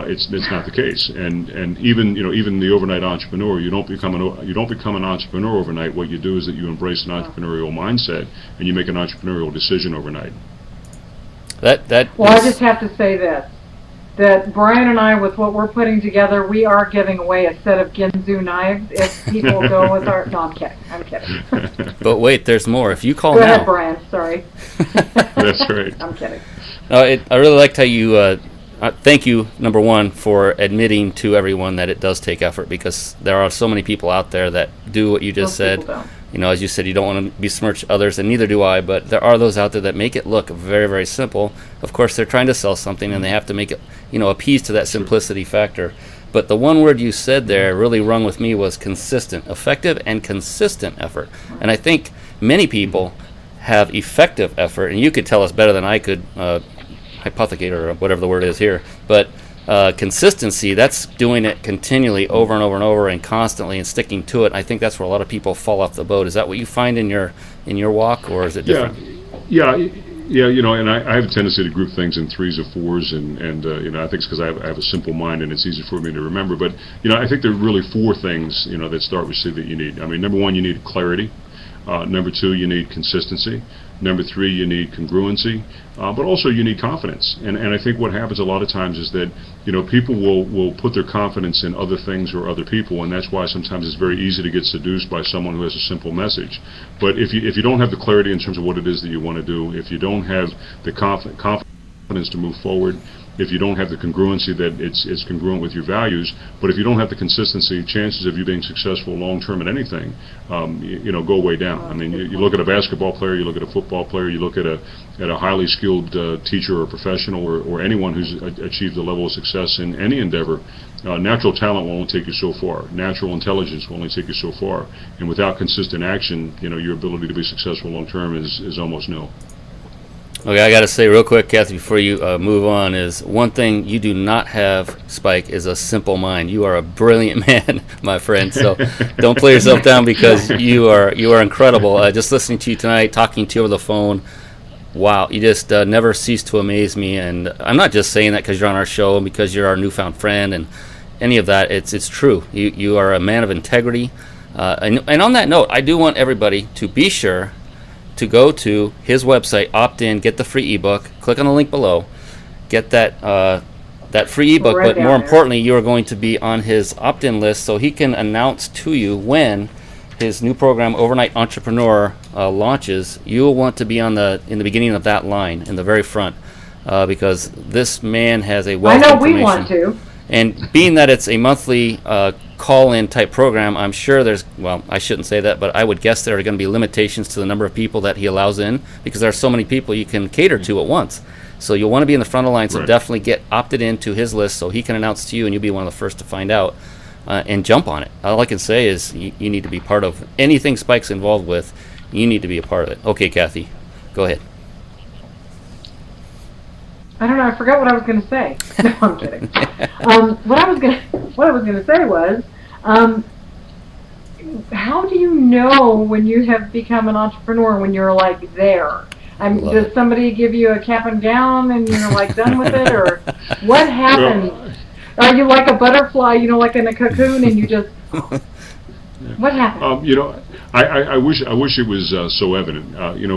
it's not the case. And even the overnight entrepreneur, you don't become an entrepreneur overnight. What you do is that you embrace an entrepreneurial mindset and you make an entrepreneurial decision overnight. I just have to say this. That Brian and I, with what we're putting together, we are giving away a set of Ginzu knives if people go with our... No, I'm kidding. But wait, there's more. If you call now... Go ahead, Brian. Sorry. That's right. I'm kidding. I really liked how you... thank you, number one, for admitting to everyone that it does take effort, because there are so many people out there that do what you just said, as you said, you don't want to besmirch others, and neither do I, but there are those out there that make it look very, very simple. Of course, they're trying to sell something, and they have to make it, appease to that simplicity factor. But the one word you said there really rung with me was consistent, effective and consistent effort. And I think many people have effective effort, and you could tell us better than I could hypothecate or whatever the word is here. But consistency, that's doing it continually over and over and over and constantly and sticking to it. I think that's where a lot of people fall off the boat. Is that what you find in your walk, or is it different? Yeah, and I have a tendency to group things in threes or fours, and I think it's because I have a simple mind and it's easy for me to remember. But I think there are really four things that start with C that you need. I mean, number one, you need clarity. Number two, you need consistency. Number three, you need congruency, but also you need confidence. And I think what happens a lot of times is that people will put their confidence in other things or other people, and that's why sometimes it's very easy to get seduced by someone who has a simple message. But if you don't have the clarity in terms of what it is that you want to do, if you don't have the confidence to move forward, if you don't have the congruency that it's congruent with your values, but if you don't have the consistency, chances of you being successful long-term at anything, go way down. I mean, you look at a basketball player, you look at a football player, you look at a highly skilled teacher or professional or anyone who's achieved a level of success in any endeavor. Natural talent will only take you so far. Natural intelligence will only take you so far. And without consistent action, your ability to be successful long-term is almost nil. Okay, I got to say real quick, Kathy, before you move on, is one thing you do not have, Spike, is a simple mind. You are a brilliant man, my friend. So don't play yourself down, because you are incredible. Just listening to you tonight, talking to you over the phone, wow, you just never cease to amaze me. And I'm not just saying that because you're on our show and because you're our newfound friend and any of that. It's true. You are a man of integrity. And on that note, I do want everybody to be sure to go to his website, opt in, get the free ebook, click on the link below, get that free ebook, but more importantly, you are going to be on his opt-in list so he can announce to you when his new program, Overnight Entrepreneur, launches. You will want to be in the beginning of that line, in the very front, because this man has a wealth of information. We want to. And being that it's a monthly call-in type program, I'm sure I shouldn't say that, but I would guess there are going to be limitations to the number of people that he allows in, because there are so many people you can cater to at once. So you'll want to be in the front of the line, so definitely get opted into his list so he can announce to you, and you'll be one of the first to find out and jump on it. All I can say is you need to be part of anything Spike's involved with. You need to be a part of it. Okay, Kathy, go ahead. I don't know. I forgot what I was going to say. No, I'm kidding. What I was going to say was, how do you know when you have become an entrepreneur, when you're like there? Does somebody give you a cap and gown and you're like done with it, or what happens? Are you like a butterfly, like in a cocoon, and you just what happens? I wish it was so evident.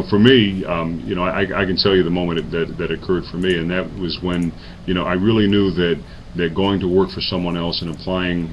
For me, I can tell you the moment that occurred for me, and that was when I really knew that going to work for someone else and applying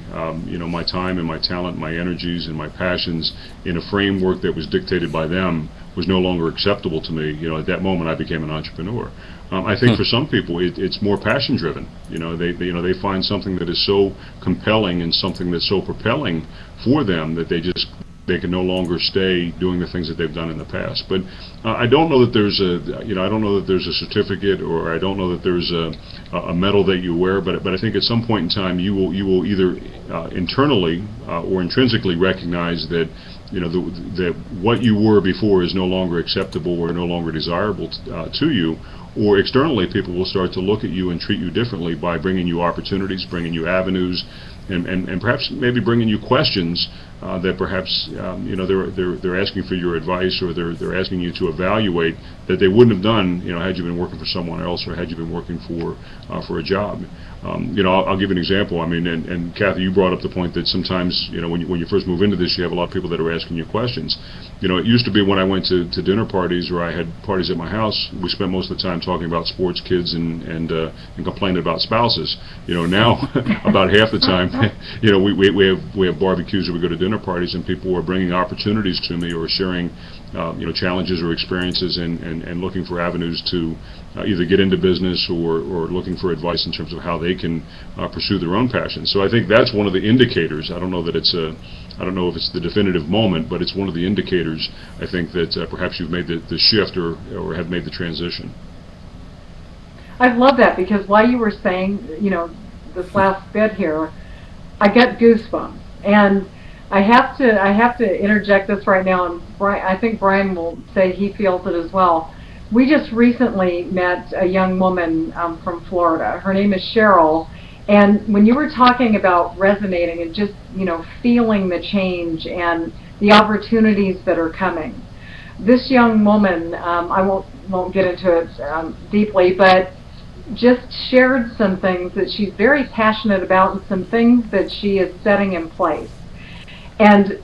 my time and my talent, my energies and my passions in a framework that was dictated by them was no longer acceptable to me. At that moment, I became an entrepreneur. I think for some people, it's more passion driven. They find something that is so compelling and something that's so propelling for them that they can no longer stay doing the things that they've done in the past. But I don't know that there's a certificate, or I don't know that there's a medal that you wear. But I think at some point in time you will either internally or intrinsically recognize that that what you were before is no longer acceptable or no longer desirable to you. Or externally, people will start to look at you and treat you differently by bringing you opportunities, bringing you avenues, and perhaps maybe bringing you questions that perhaps they're asking for your advice, or they're asking you to evaluate that they wouldn't have done had you been working for someone else, or had you been working for a job. I'll give you an example. I mean, and Kathy, you brought up the point that sometimes when you first move into this, you have a lot of people that are asking you questions. It used to be when I went to dinner parties, or I had parties at my house, we spent most of the time talking about sports, kids, and complaining about spouses. Now about half the time, we have barbecues, or we go to dinner parties, and people are bringing opportunities to me, or sharing challenges or experiences and looking for avenues to either get into business or looking for advice in terms of how they can pursue their own passions. So I think that's one of the indicators. I don't know if it's the definitive moment, but it's one of the indicators, I think, that perhaps you've made the shift or have made the transition. I love that, because while you were saying, this last bit here, I get goosebumps. And I have to interject this right now, and I think Brian will say he feels it as well. We just recently met a young woman from Florida. Her name is Cheryl, and when you were talking about resonating and just feeling the change and the opportunities that are coming, this young woman, I won't get into it deeply, but just shared some things that she's very passionate about and some things that she is setting in place. And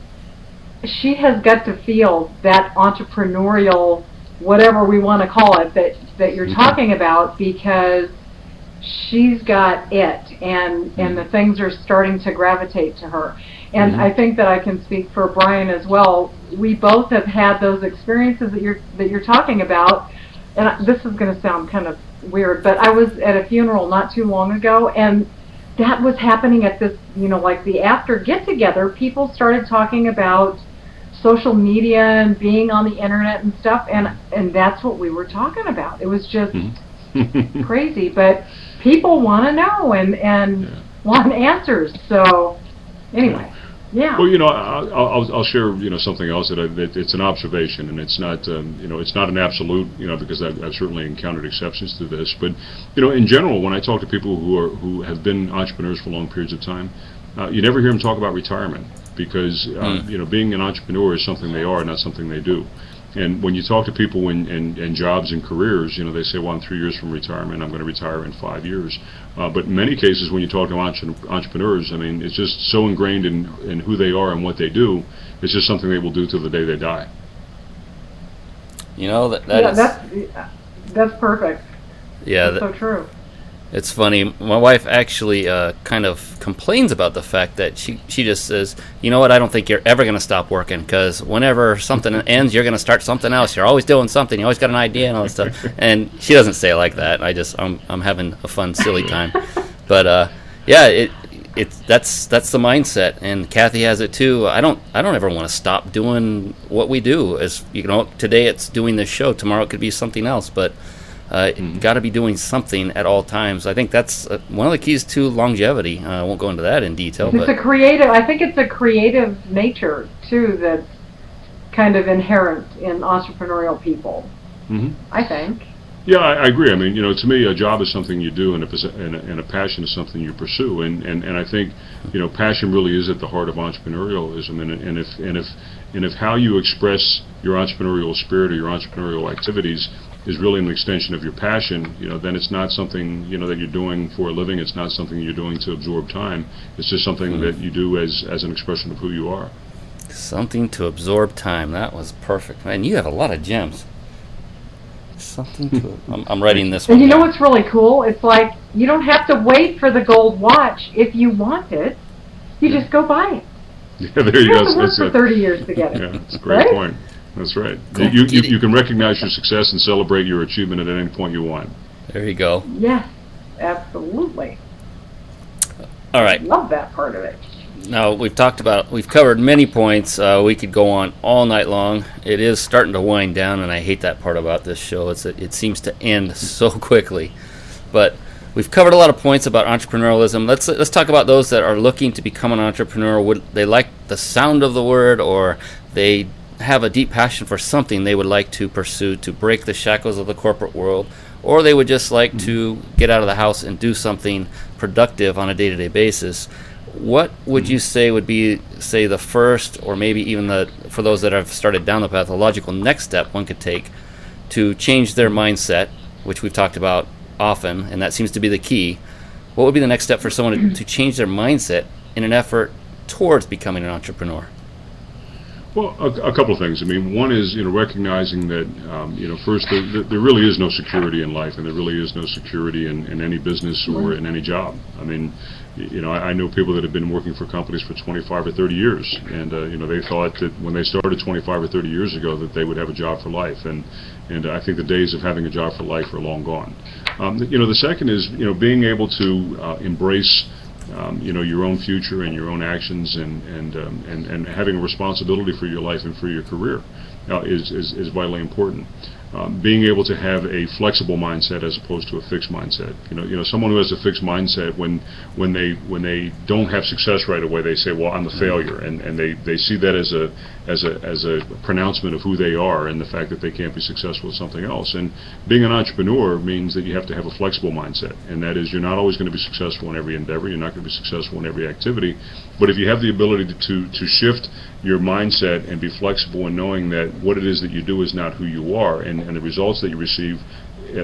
she has got to feel that entrepreneurial, whatever we want to call it, that you're talking about, because she's got it, and the things are starting to gravitate to her. And I think that I can speak for Brian as well. We both have had those experiences that you're talking about. And this is going to sound kind of weird, but I was at a funeral not too long ago, and that was happening at this, like the after get-together. People started talking about social media and being on the internet and stuff, and that's what we were talking about. It was just crazy, but people want to know and want answers. So anyway. Yeah. Well, I'll share, something else that it's an observation, and it's not, it's not an absolute, because I've certainly encountered exceptions to this. But, in general, when I talk to people who have been entrepreneurs for long periods of time, you never hear them talk about retirement, because, being an entrepreneur is something they are, not something they do. And when you talk to people in jobs and careers, they say, well, I'm 3 years from retirement, I'm going to retire in 5 years. But in many cases, when you talk to entrepreneurs, I mean, it's just so ingrained in who they are and what they do, it's just something they will do till the day they die. That's perfect. Yeah, that's so true. It's funny. My wife actually kind of complains about the fact that she just says, you know what, I don't think you're ever going to stop working, because whenever something ends, you're going to start something else. You're always doing something. You always got an idea and all that stuff. And she doesn't say it like that. I'm having a fun, silly time. But that's the mindset, and Kathy has it too. I don't ever want to stop doing what we do. As today it's doing this show. Tomorrow it could be something else, but. Got to be doing something at all times. I think that's one of the keys to longevity. I won't go into that in detail. I think it's a creative nature too that's kind of inherent in entrepreneurial people. I think. Yeah, I agree. I mean, to me, a job is something you do, and a passion is something you pursue. And I think, passion really is at the heart of entrepreneurialism. And if how you express your entrepreneurial spirit or your entrepreneurial activities is really an extension of your passion, then it's not something, that you're doing for a living. It's not something you're doing to absorb time. It's just something that you do as an expression of who you are. Something to absorb time. That was perfect. Man, you have a lot of gems. Something to... I'm writing this one. And what's really cool? It's like you don't have to wait for the gold watch. If you want it, you just go buy it. Yeah, there you go. You have to work for 30 years to get it. Yeah, that's a great point. That's right. You can recognize your success and celebrate your achievement at any point you want. There you go. Yes, absolutely. All right. Love that part of it. Now, we've covered many points. We could go on all night long. It is starting to wind down, and I hate that part about this show. It seems to end so quickly. But we've covered a lot of points about entrepreneurialism. Let's talk about those that are looking to become an entrepreneur. Would they like the sound of the word, or they have a deep passion for something they would like to pursue to break the shackles of the corporate world, or they would just like to get out of the house and do something productive on a day-to-day basis? What would you say would be, the first, or maybe even for those that have started down the path, the logical next step one could take to change their mindset, which we've talked about often, and that seems to be the key? What would be the next step for someone to change their mindset in an effort towards becoming an entrepreneur? Well, a couple of things. I mean, one is, recognizing that, first, there really is no security in life, and there really is no security in any business or in any job. I mean, I know people that have been working for companies for 25 or 30 years, and, they thought that when they started 25 or 30 years ago that they would have a job for life, and I think the days of having a job for life are long gone. The second is, being able to embrace your own future and your own actions, and having a responsibility for your life and for your career is vitally important. Being able to have a flexible mindset as opposed to a fixed mindset. Someone who has a fixed mindset, when they don't have success right away, they say, "Well, I'm a failure," and they see that as a pronouncement of who they are and the fact that they can't be successful with something else. And being an entrepreneur means that you have to have a flexible mindset, and that is, you're not always going to be successful in every endeavor. You're not going to be successful in every activity, but if you have the ability to shift your mindset and be flexible in knowing that what it is that you do is not who you are, and the results that you receive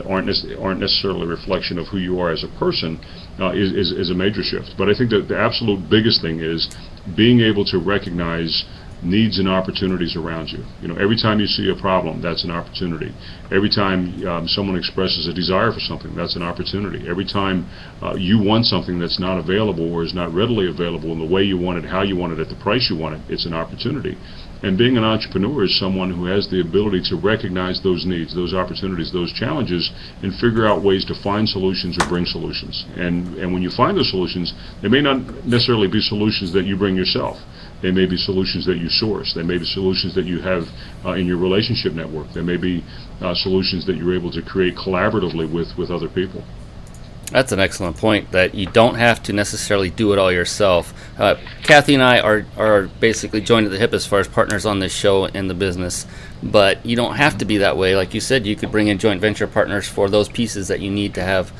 aren't necessarily a reflection of who you are as a person, is a major shift. But I think that the absolute biggest thing is being able to recognize needs and opportunities around you. Every time you see a problem, that's an opportunity. Every time someone expresses a desire for something, that's an opportunity. Every time you want something that's not available or is not readily available in the way you want it, how you want it, at the price you want it, it's an opportunity. And being an entrepreneur is someone who has the ability to recognize those needs, those opportunities, those challenges, and figure out ways to find solutions or bring solutions. And when you find those solutions, they may not necessarily be solutions that you bring yourself. They may be solutions that you source. They may be solutions that you have in your relationship network. There may be solutions that you're able to create collaboratively with other people. That's an excellent point, that you don't have to necessarily do it all yourself. Kathy and I are basically joined at the hip as far as partners on this show in the business, but you don't have to be that way. Like you said, you could bring in joint venture partners for those pieces that you need to have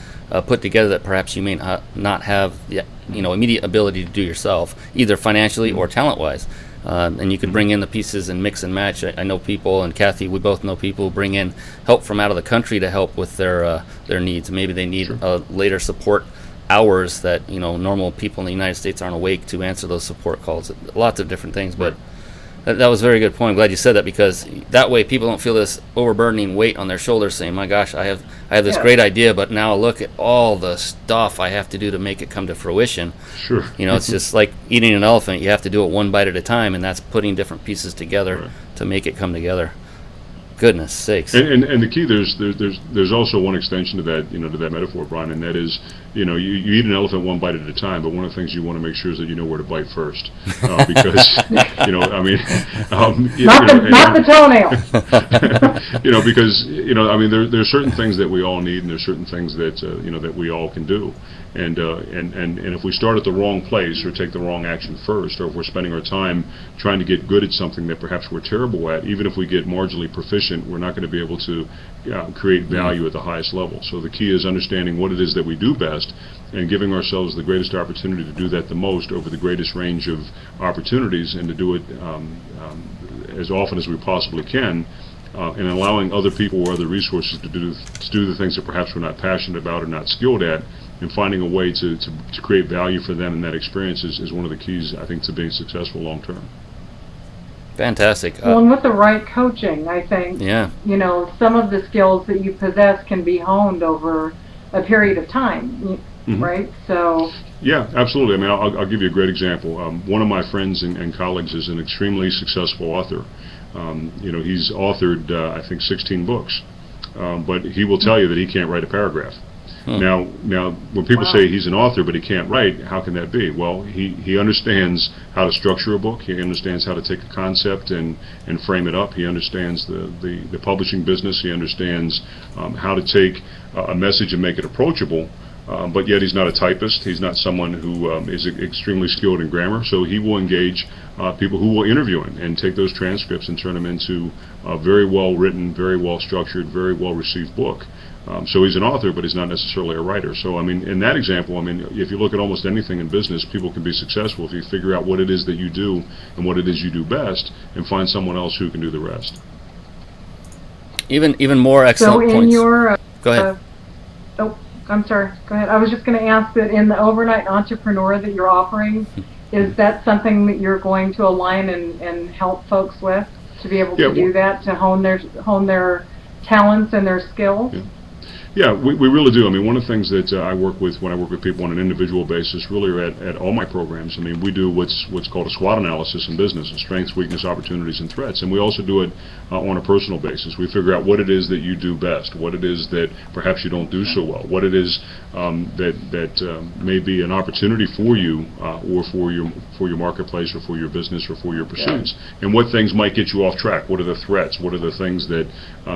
put together that perhaps you may not have the immediate ability to do yourself, either financially or talent-wise. And you could bring in the pieces and mix and match. I know people, and Kathy, we both know people who bring in help from out of the country to help with their needs. Maybe they need later support hours that normal people in the United States aren't awake to answer those support calls. Lots of different things, but that was a very good point. I'm glad you said that, because that way people don't feel this overburdening weight on their shoulders saying, "My gosh, I have this great idea, but now look at all the stuff I have to do to make it come to fruition." Sure. It's just like eating an elephant. You have to do it one bite at a time, and that's putting different pieces together to make it come together. Goodness sakes. And the key, there's also one extension to that, to that metaphor, Brian, and that is, you eat an elephant one bite at a time, but one of the things you want to make sure is that you know where to bite first, because not the toenail. Because there's certain things that we all need, and there's certain things that that we all can do. And if we start at the wrong place, or take the wrong action first, or if we're spending our time trying to get good at something that perhaps we're terrible at, even if we get marginally proficient, we're not going to be able to create value at the highest level. So the key is understanding what it is that we do best, and giving ourselves the greatest opportunity to do that the most over the greatest range of opportunities, and to do it as often as we possibly can. And allowing other people or other resources to do the things that perhaps we're not passionate about or not skilled at, and finding a way to create value for them in that experience is one of the keys, I think, to being successful long term. Fantastic. Well, and with the right coaching, I think, some of the skills that you possess can be honed over a period of time, right? So. Yeah, absolutely. I mean, I'll give you a great example. One of my friends and colleagues is an extremely successful author. He's authored, I think, 16 books, but he will tell you that he can't write a paragraph. Now, when people say he's an author but he can't write, how can that be? Well, he understands how to structure a book. He understands how to take a concept and frame it up. He understands the publishing business. He understands how to take a message and make it approachable. But yet he's not a typist. He's not someone who is extremely skilled in grammar. So he will engage people who will interview him and take those transcripts and turn them into a very well written, very well structured, very well received book. So he's an author, but he's not necessarily a writer. So I mean, in that example, if you look at almost anything in business, people can be successful if you figure out what it is that you do and what it is you do best, and find someone else who can do the rest. Even more excellent points. So in your go ahead. I'm sorry. Go ahead. I was just going to ask that in the overnight entrepreneur that you're offering, Is that something that you're going to align and help folks with, to be able to do that, to hone their talents and their skills? Yeah, we really do. I mean, one of the things that I work with when I work with people on an individual basis, really at all my programs, I mean, we do what's called a SWOT analysis in business, strengths, weakness, opportunities, and threats. And we also do it on a personal basis. We figure out what it is that you do best, what it is that perhaps you don't do so well, what it is that may be an opportunity for you or for your marketplace or for your business or for your pursuits, and what things might get you off track. What are the threats? What are the things that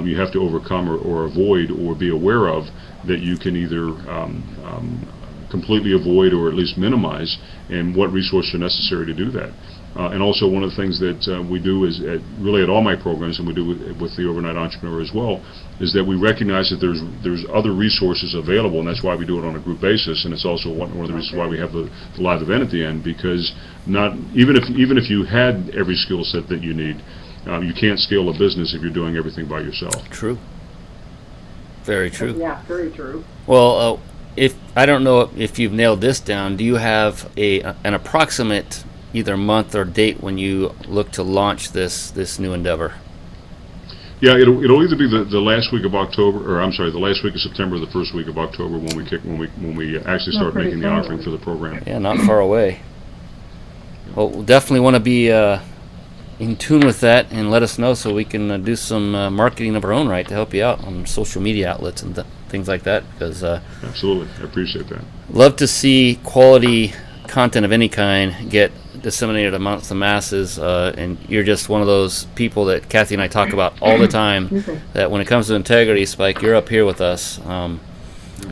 you have to overcome or avoid or be aware of that you can either completely avoid or at least minimize, and what resources are necessary to do that. And also, one of the things that we do is really at all my programs, and we do with the Overnight Entrepreneur as well, is that we recognize that there's other resources available, and that's why we do it on a group basis. And it's also one of the reasons why we have the live event at the end, because even if you had every skill set that you need, you can't scale a business if you're doing everything by yourself. True. Very true. Yeah, very true. Well, if I don't know if you've nailed this down, do you have an approximate either month or date when you look to launch this new endeavor? Yeah, it'll either be the last week of October, or I'm sorry, the last week of September, or the first week of October when we actually start making the offering for the program. Yeah, not far away. Well, we'll definitely want to be in tune with that, and let us know so we can do some marketing of our own right to help you out on social media outlets and things like that. Because absolutely, I appreciate that. Love to see quality content of any kind get disseminated amongst the masses, and you're just one of those people that Kathy and I talk about all the time, that when it comes to integrity, Spike, you're up here with us.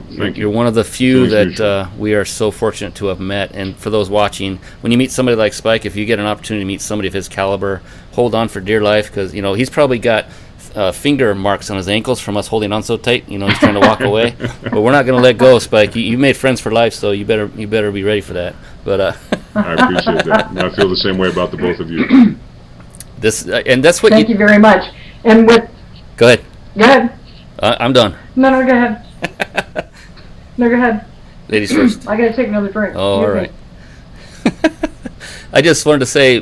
You're one of the few that we are so fortunate to have met. And for those watching, when you meet somebody like Spike, if you get an opportunity to meet somebody of his caliber, hold on for dear life, because he's probably got finger marks on his ankles from us holding on so tight. He's trying to walk away, but we're not going to let go, Spike. You made friends for life, so you better be ready for that. But I appreciate that. And I feel the same way about the both of you. That's what. Thank you very much. And go ahead. Go ahead. I'm done. No, go ahead. No, go ahead. Ladies first. I got to take another drink. Oh, all right. I just wanted to say,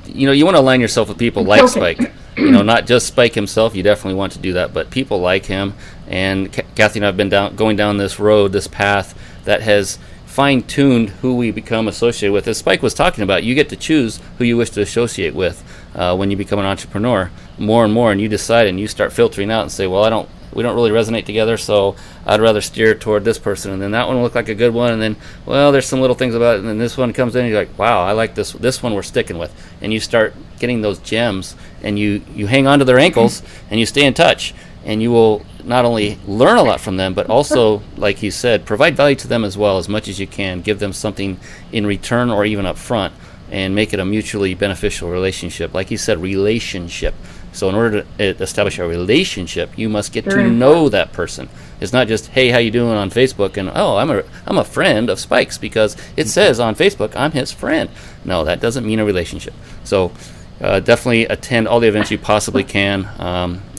you want to align yourself with people like Spike. Not just Spike himself. You definitely want to do that, but people like him. And Kathy and I have been going down this road, this path that has fine-tuned who we become associated with. As Spike was talking about, you get to choose who you wish to associate with when you become an entrepreneur more and more, and you decide and you start filtering out and say, well, we don't really resonate together, so I'd rather steer toward this person, and then that one will look like a good one, and then, well, there's some little things about it, and then this one comes in, and you're like, wow, I like this one we're sticking with. And you start getting those gems, and you hang on to their ankles, and you stay in touch, and you will not only learn a lot from them, but also, like he said, provide value to them as well, as much as you can. Give them something in return or even up front, and make it a mutually beneficial relationship. Like he said, relationship. So in order to establish a relationship, you must get to know that person. It's not just, hey, how you doing on Facebook, and I'm a friend of Spike's because it says on Facebook I'm his friend. No, that doesn't mean a relationship. So definitely attend all the events you possibly can.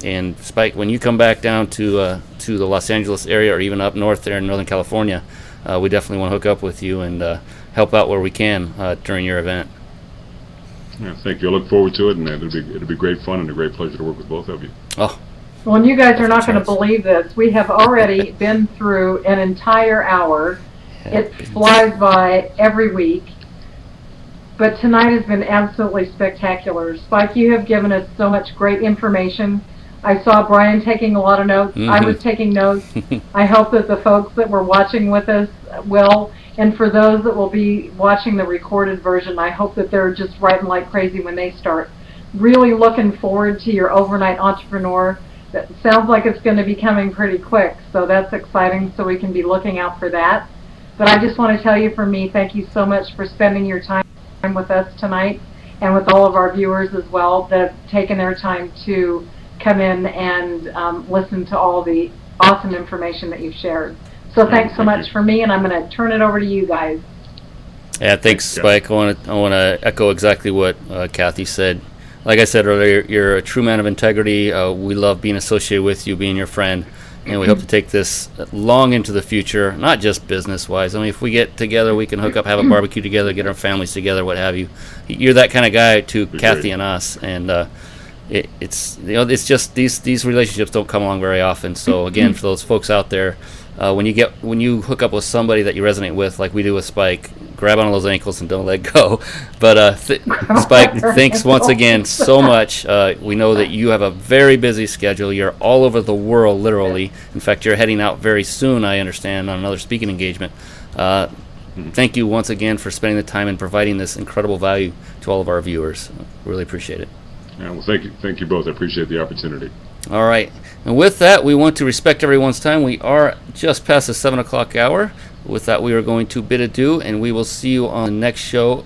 And Spike, when you come back down to the Los Angeles area or even up north there in Northern California, we definitely want to hook up with you and help out where we can during your event. Yeah, thank you. I look forward to it, and it'll be great fun and a great pleasure to work with both of you. Oh. Well, and you guys are not going to believe this. We have already been through an entire hour. It flies by every week. But tonight has been absolutely spectacular. Spike, you have given us so much great information. I saw Brian taking a lot of notes. Mm-hmm. I was taking notes. I hope that the folks that were watching with us will. And for those that will be watching the recorded version, I hope that they're just writing like crazy when they start. Really looking forward to your Overnight Entrepreneur. That sounds like it's going to be coming pretty quick, so that's exciting, so we can be looking out for that. But I just want to tell you from me, thank you so much for spending your time with us tonight, and with all of our viewers as well that have taken their time to come in and listen to all the awesome information that you've shared. So thanks so much for me, and I'm going to turn it over to you guys. Yeah, thanks, Spike. I want to echo exactly what Kathy said. Like I said earlier, you're a true man of integrity. We love being associated with you, being your friend, and we hope to take this long into the future, not just business-wise. I mean, if we get together, we can hook up, have a barbecue together, get our families together, what have you. You're that kind of guy to Kathy and us, and it's just these relationships don't come along very often. So again, for those folks out there, when you hook up with somebody that you resonate with, like we do with Spike, grab on those ankles and don't let go. But Spike, thanks once again so much. We know that you have a very busy schedule. You're all over the world, literally. In fact, you're heading out very soon, I understand, on another speaking engagement. Thank you once again for spending the time and providing this incredible value to all of our viewers. Really appreciate it. Yeah, well, thank you both. I appreciate the opportunity. All right. And with that, we want to respect everyone's time. We are just past the 7 o'clock hour. With that, we are going to bid adieu, and we will see you on the next show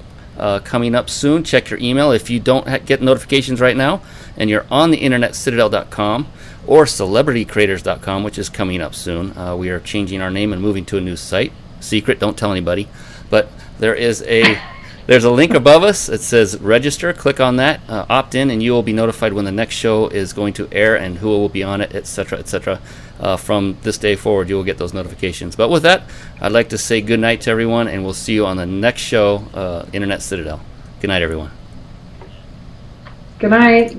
coming up soon. Check your email. If you don't get notifications right now, and you're on the internet, citadel.com or celebritycreators.com, which is coming up soon. We are changing our name and moving to a new site. Secret, don't tell anybody. But there's a link above us. It says register. Click on that, opt in, and you will be notified when the next show is going to air and who will be on it, etc., etc. From this day forward, you will get those notifications. But with that, I'd like to say good night to everyone, and we'll see you on the next show, Internet Citadel. Good night, everyone. Good night.